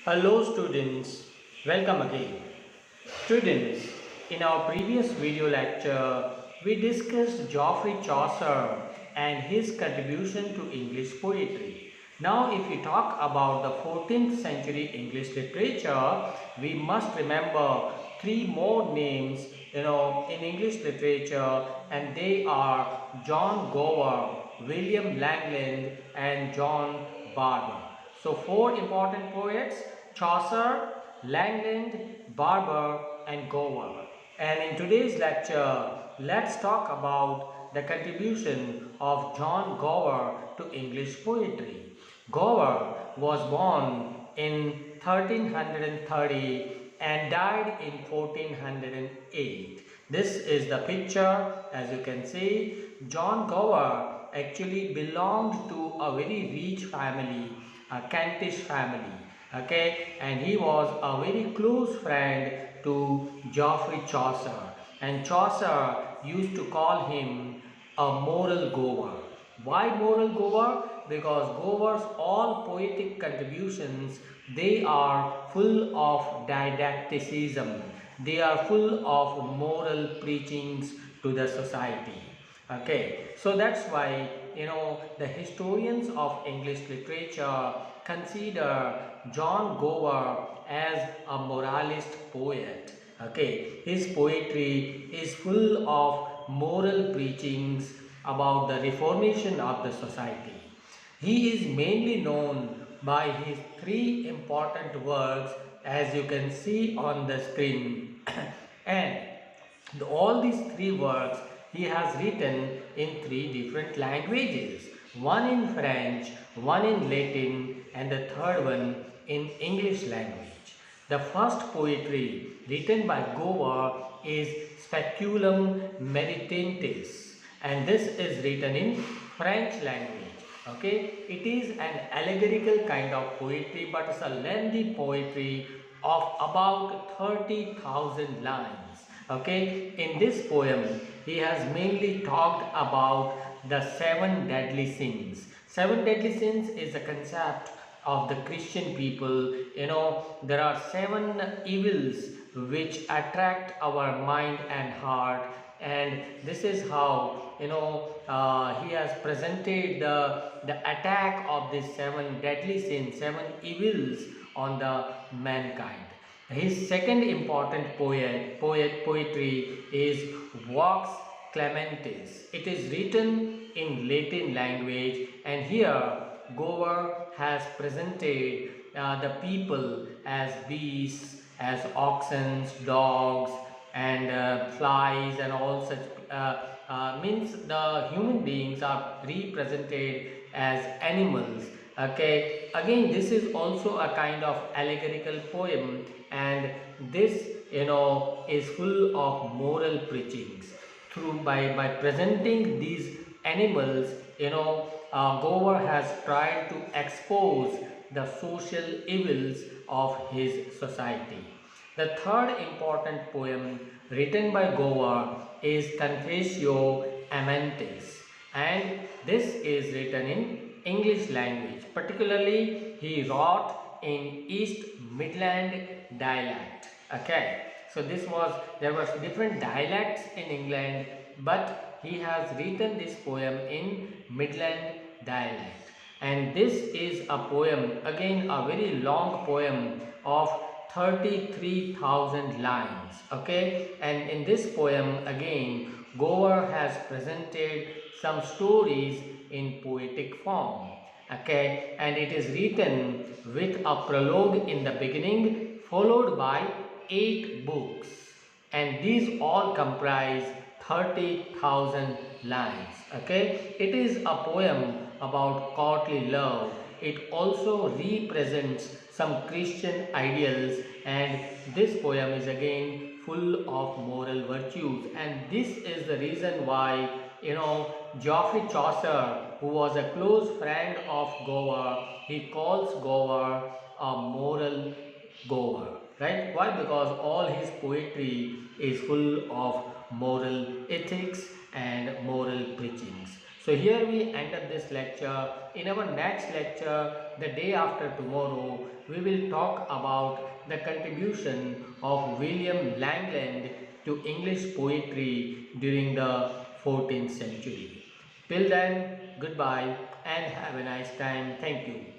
Hello students, welcome again. Students, in our previous video lecture, we discussed Geoffrey Chaucer and his contribution to English poetry. Now if we talk about the 14th century English literature, we must remember three more names in English literature, and they are John Gower, William Langland and John Barber. So four important poets: Chaucer, Langland, Barber and Gower. And in today's lecture, let's talk about the contribution of John Gower to English poetry. Gower was born in 1330 and died in 1408. This is the picture. As you can see, John Gower actually belonged to a very rich family, a Kentish family, okay, and he was a very close friend to Geoffrey Chaucer, and Chaucer used to call him a moral goer. Why moral goer? Because Gower's all poetic contributions, they are full of didacticism, they are full of moral preachings to the society. Okay, so that's why the historians of English literature consider John Gower as a moralist poet. Okay, his poetry is full of moral preachings about the reformation of the society. He is mainly known by his three important works, as you can see on the screen. And all these three works he has written in three different languages, one in French, one in Latin, and the third one in English language. The first poetry written by Gower is Speculum Meditatis, and this is written in French language. Okay, it is an allegorical kind of poetry, but it's a lengthy poetry of about 30,000 lines. Okay, in this poem he has mainly talked about the seven deadly sins. Seven deadly sins is a concept of the Christian people. There are seven evils which attract our mind and heart, and this is how he has presented the attack of these seven deadly sins, seven evils on the mankind. His second important poetry is Vox Clementis. It is written in Latin language, and here Gower has presented the people as beasts, as oxen, dogs, and flies, and all such. Means the human beings are represented as animals. Okay, again, this is also a kind of allegorical poem, and this is full of moral preachings. By presenting these animals, Gower has tried to expose the social evils of his society. The third important poem written by Gower is Confessio Amantis, and this is written in English language. Particularly, he wrote in East Midland dialect. Okay, so there was different dialects in England, but he has written this poem in Midland dialect, and this is a poem, again a very long poem of 33,000 lines. Okay, and in this poem again Gower has presented some stories in poetic form. Okay, and it is written with a prologue in the beginning, followed by 8 books, and these all comprise 30,000 lines. Okay, it is a poem about courtly love. It also represents some Christian ideals, and this poem is again full of moral virtues, and this is the reason why Geoffrey Chaucer, who was a close friend of Gower, he calls Gower a moral Gower, right? Why? Because all his poetry is full of moral ethics and moral preachings. So here we ended this lecture. In our next lecture, the day after tomorrow, we will talk about the contribution of William Langland to English poetry during the 14th century. Till then, goodbye and have a nice time. Thank you.